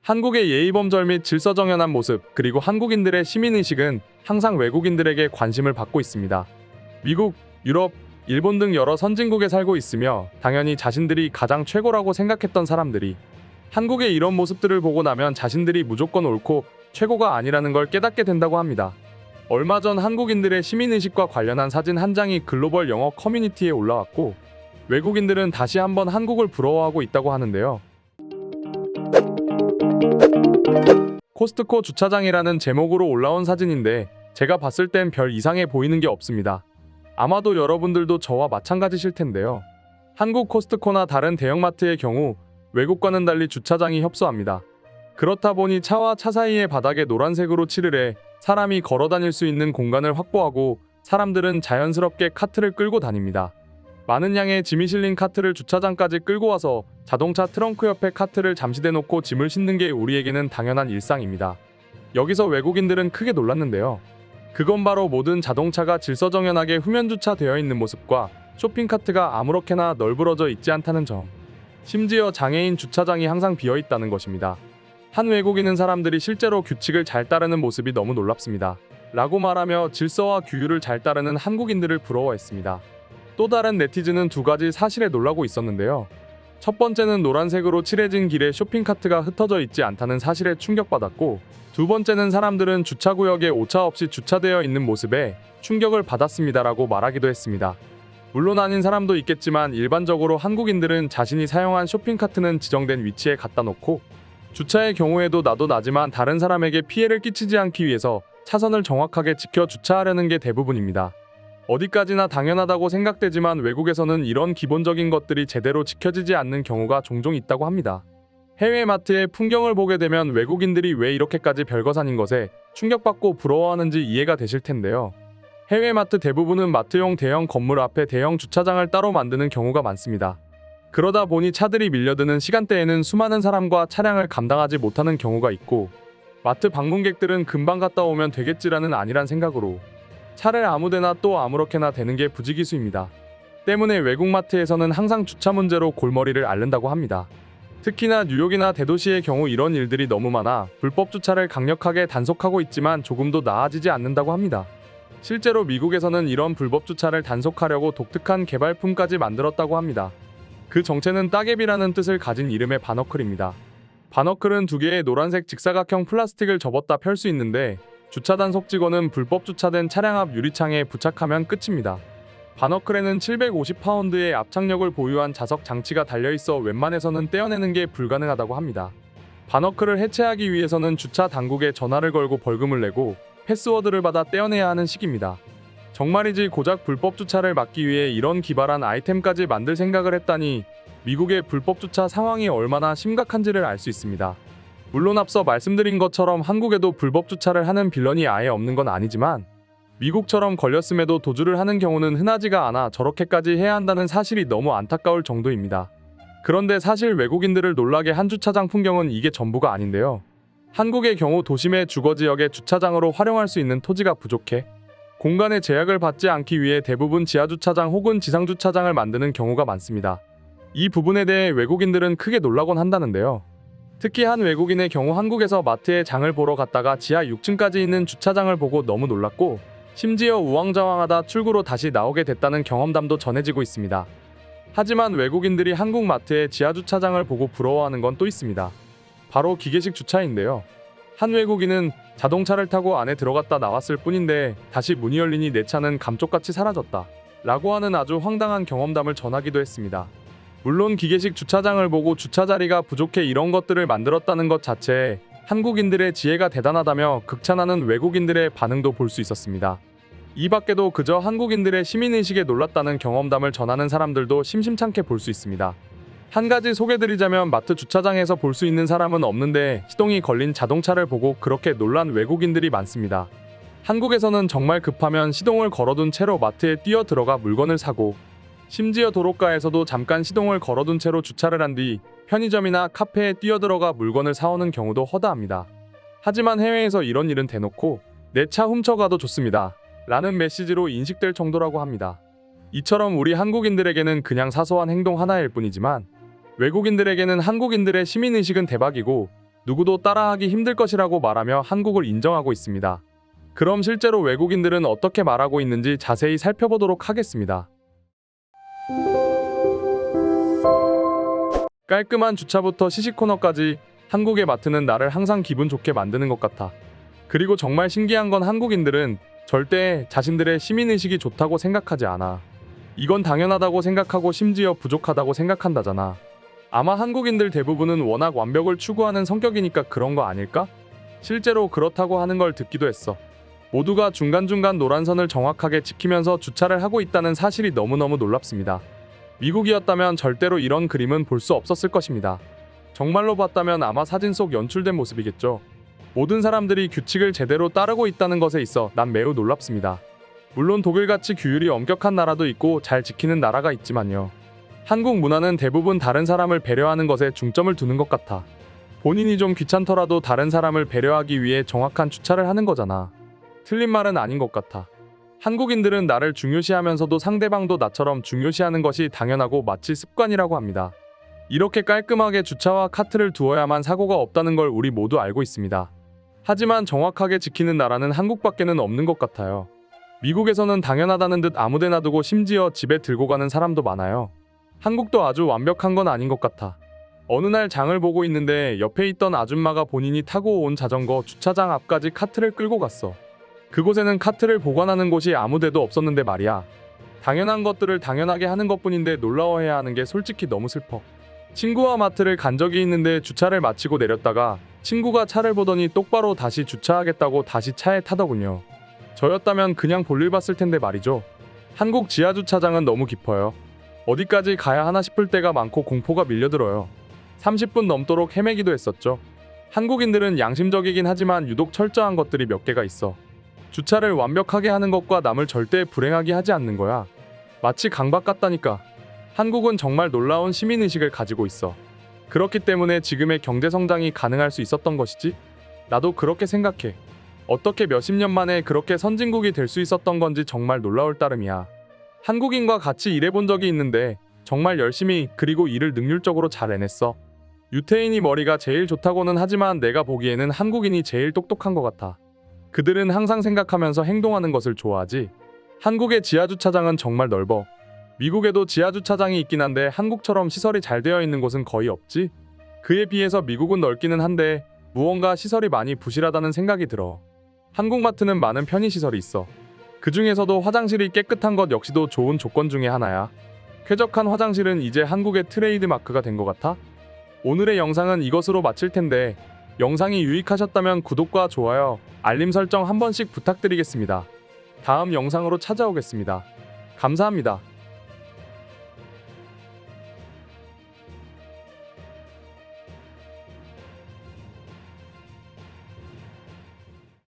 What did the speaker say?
한국의 예의범절 및 질서정연한 모습, 그리고 한국인들의 시민의식은 항상 외국인들에게 관심을 받고 있습니다. 미국, 유럽, 일본 등 여러 선진국에 살고 있으며 당연히 자신들이 가장 최고라고 생각했던 사람들이 한국의 이런 모습들을 보고 나면 자신들이 무조건 옳고 최고가 아니라는 걸 깨닫게 된다고 합니다. 얼마 전 한국인들의 시민의식과 관련한 사진 한 장이 글로벌 영어 커뮤니티에 올라왔고, 외국인들은 다시 한번 한국을 부러워하고 있다고 하는데요. 코스트코 주차장이라는 제목으로 올라온 사진인데 제가 봤을 땐 별 이상해 보이는 게 없습니다. 아마도 여러분들도 저와 마찬가지실 텐데요. 한국 코스트코나 다른 대형마트의 경우 외국과는 달리 주차장이 협소합니다. 그렇다 보니 차와 차 사이의 바닥에 노란색으로 칠을 해 사람이 걸어 다닐 수 있는 공간을 확보하고 사람들은 자연스럽게 카트를 끌고 다닙니다. 많은 양의 짐이 실린 카트를 주차장까지 끌고 와서 자동차 트렁크 옆에 카트를 잠시 대놓고 짐을 싣는 게 우리에게는 당연한 일상입니다. 여기서 외국인들은 크게 놀랐는데요. 그건 바로 모든 자동차가 질서정연하게 후면 주차되어 있는 모습과 쇼핑카트가 아무렇게나 널브러져 있지 않다는 점. 심지어 장애인 주차장이 항상 비어 있다는 것입니다. 한 외국인은 사람들이 실제로 규칙을 잘 따르는 모습이 너무 놀랍습니다. 라고 말하며 질서와 규율을 잘 따르는 한국인들을 부러워했습니다. 또 다른 네티즌은 두 가지 사실에 놀라고 있었는데요. 첫 번째는 노란색으로 칠해진 길에 쇼핑카트가 흩어져 있지 않다는 사실에 충격받았고, 두 번째는 사람들은 주차구역에 오차 없이 주차되어 있는 모습에 충격을 받았습니다라고 말하기도 했습니다. 물론 아닌 사람도 있겠지만 일반적으로 한국인들은 자신이 사용한 쇼핑카트는 지정된 위치에 갖다 놓고 주차의 경우에도 나도 나지만 다른 사람에게 피해를 끼치지 않기 위해서 차선을 정확하게 지켜 주차하려는 게 대부분입니다. 어디까지나 당연하다고 생각되지만 외국에서는 이런 기본적인 것들이 제대로 지켜지지 않는 경우가 종종 있다고 합니다. 해외 마트의 풍경을 보게 되면 외국인들이 왜 이렇게까지 별것 아닌 것에 충격받고 부러워하는지 이해가 되실 텐데요. 해외 마트 대부분은 마트용 대형 건물 앞에 대형 주차장을 따로 만드는 경우가 많습니다. 그러다 보니 차들이 밀려드는 시간대에는 수많은 사람과 차량을 감당하지 못하는 경우가 있고, 마트 방문객들은 금방 갔다 오면 되겠지라는 안일한 생각으로 차를 아무데나 또 아무렇게나 대는 게 부지기수입니다. 때문에 외국 마트에서는 항상 주차 문제로 골머리를 앓는다고 합니다. 특히나 뉴욕이나 대도시의 경우 이런 일들이 너무 많아 불법 주차를 강력하게 단속하고 있지만 조금도 나아지지 않는다고 합니다. 실제로 미국에서는 이런 불법 주차를 단속하려고 독특한 개발품까지 만들었다고 합니다. 그 정체는 따개비라는 뜻을 가진 이름의 바너클입니다. 바너클은 두 개의 노란색 직사각형 플라스틱을 접었다 펼 수 있는데, 주차 단속 직원은 불법 주차된 차량 앞 유리창에 부착하면 끝입니다. 바너클에는 750파운드의 압착력을 보유한 자석 장치가 달려있어 웬만해서는 떼어내는 게 불가능하다고 합니다. 바너클을 해체하기 위해서는 주차 당국에 전화를 걸고 벌금을 내고 패스워드를 받아 떼어내야 하는 식입니다. 정말이지 고작 불법 주차를 막기 위해 이런 기발한 아이템까지 만들 생각을 했다니 미국의 불법 주차 상황이 얼마나 심각한지를 알 수 있습니다. 물론 앞서 말씀드린 것처럼 한국에도 불법 주차를 하는 빌런이 아예 없는 건 아니지만 미국처럼 걸렸음에도 도주를 하는 경우는 흔하지가 않아 저렇게까지 해야 한다는 사실이 너무 안타까울 정도입니다. 그런데 사실 외국인들을 놀라게 한 주차장 풍경은 이게 전부가 아닌데요. 한국의 경우 도심의 주거지역에 주차장으로 활용할 수 있는 토지가 부족해 공간의 제약을 받지 않기 위해 대부분 지하주차장 혹은 지상주차장을 만드는 경우가 많습니다. 이 부분에 대해 외국인들은 크게 놀라곤 한다는데요. 특히 한 외국인의 경우 한국에서 마트에 장을 보러 갔다가 지하 6층까지 있는 주차장을 보고 너무 놀랐고, 심지어 우왕좌왕하다 출구로 다시 나오게 됐다는 경험담도 전해지고 있습니다. 하지만 외국인들이 한국 마트의 지하주차장을 보고 부러워하는 건 또 있습니다. 바로 기계식 주차인데요. 한 외국인은 자동차를 타고 안에 들어갔다 나왔을 뿐인데 다시 문이 열리니 내 차는 감쪽같이 사라졌다 라고 하는 아주 황당한 경험담을 전하기도 했습니다. 물론 기계식 주차장을 보고 주차자리가 부족해 이런 것들을 만들었다는 것 자체에 한국인들의 지혜가 대단하다며 극찬하는 외국인들의 반응도 볼 수 있었습니다. 이 밖에도 그저 한국인들의 시민의식에 놀랐다는 경험담을 전하는 사람들도 심심찮게 볼 수 있습니다. 한 가지 소개드리자면 마트 주차장에서 볼 수 있는 사람은 없는데 시동이 걸린 자동차를 보고 그렇게 놀란 외국인들이 많습니다. 한국에서는 정말 급하면 시동을 걸어둔 채로 마트에 뛰어 들어가 물건을 사고, 심지어 도로가에서도 잠깐 시동을 걸어둔 채로 주차를 한 뒤 편의점이나 카페에 뛰어들어가 물건을 사오는 경우도 허다합니다. 하지만 해외에서 이런 일은 대놓고 내 차 훔쳐가도 좋습니다 라는 메시지로 인식될 정도라고 합니다. 이처럼 우리 한국인들에게는 그냥 사소한 행동 하나일 뿐이지만 외국인들에게는 한국인들의 시민의식은 대박이고 누구도 따라하기 힘들 것이라고 말하며 한국을 인정하고 있습니다. 그럼 실제로 외국인들은 어떻게 말하고 있는지 자세히 살펴보도록 하겠습니다. 깔끔한 주차부터 시시코너까지 한국의 마트는 나를 항상 기분 좋게 만드는 것 같아. 그리고 정말 신기한 건 한국인들은 절대 자신들의 시민의식이 좋다고 생각하지 않아. 이건 당연하다고 생각하고 심지어 부족하다고 생각한다잖아. 아마 한국인들 대부분은 워낙 완벽을 추구하는 성격이니까 그런 거 아닐까? 실제로 그렇다고 하는 걸 듣기도 했어. 모두가 중간중간 노란선을 정확하게 지키면서 주차를 하고 있다는 사실이 너무너무 놀랍습니다. 미국이었다면 절대로 이런 그림은 볼 수 없었을 것입니다. 정말로 봤다면 아마 사진 속 연출된 모습이겠죠. 모든 사람들이 규칙을 제대로 따르고 있다는 것에 있어 난 매우 놀랍습니다. 물론 독일같이 규율이 엄격한 나라도 있고 잘 지키는 나라가 있지만요. 한국 문화는 대부분 다른 사람을 배려하는 것에 중점을 두는 것 같아. 본인이 좀 귀찮더라도 다른 사람을 배려하기 위해 정확한 주차를 하는 거잖아. 틀린 말은 아닌 것 같아. 한국인들은 나를 중요시하면서도 상대방도 나처럼 중요시하는 것이 당연하고 마치 습관이라고 합니다. 이렇게 깔끔하게 주차와 카트를 두어야만 사고가 없다는 걸 우리 모두 알고 있습니다. 하지만 정확하게 지키는 나라는 한국밖에는 없는 것 같아요. 미국에서는 당연하다는 듯 아무데나 두고 심지어 집에 들고 가는 사람도 많아요. 한국도 아주 완벽한 건 아닌 것 같아. 어느 날 장을 보고 있는데 옆에 있던 아줌마가 본인이 타고 온 자전거 주차장 앞까지 카트를 끌고 갔어. 그곳에는 카트를 보관하는 곳이 아무데도 없었는데 말이야. 당연한 것들을 당연하게 하는 것뿐인데 놀라워해야 하는 게 솔직히 너무 슬퍼. 친구와 마트를 간 적이 있는데 주차를 마치고 내렸다가 친구가 차를 보더니 똑바로 다시 주차하겠다고 다시 차에 타더군요. 저였다면 그냥 볼일 봤을 텐데 말이죠. 한국 지하주차장은 너무 깊어요. 어디까지 가야 하나 싶을 때가 많고 공포가 밀려들어요. 30분 넘도록 헤매기도 했었죠. 한국인들은 양심적이긴 하지만 유독 철저한 것들이 몇 개가 있어. 주차를 완벽하게 하는 것과 남을 절대 불행하게 하지 않는 거야. 마치 강박 같다니까. 한국은 정말 놀라운 시민의식을 가지고 있어. 그렇기 때문에 지금의 경제성장이 가능할 수 있었던 것이지? 나도 그렇게 생각해. 어떻게 몇십 년 만에 그렇게 선진국이 될 수 있었던 건지 정말 놀라울 따름이야. 한국인과 같이 일해본 적이 있는데 정말 열심히 그리고 일을 능률적으로 잘 해냈어. 유태인이 머리가 제일 좋다고는 하지만 내가 보기에는 한국인이 제일 똑똑한 것 같아. 그들은 항상 생각하면서 행동하는 것을 좋아하지. 한국의 지하주차장은 정말 넓어. 미국에도 지하주차장이 있긴 한데 한국처럼 시설이 잘 되어 있는 곳은 거의 없지. 그에 비해서 미국은 넓기는 한데 무언가 시설이 많이 부실하다는 생각이 들어. 한국 마트는 많은 편의시설이 있어. 그 중에서도 화장실이 깨끗한 것 역시도 좋은 조건 중에 하나야. 쾌적한 화장실은 이제 한국의 트레이드 마크가 된 것 같아. 오늘의 영상은 이것으로 마칠 텐데 영상이 유익하셨다면 구독과 좋아요, 알림 설정 한 번씩 부탁드리겠습니다. 다음 영상으로 찾아오겠습니다. 감사합니다.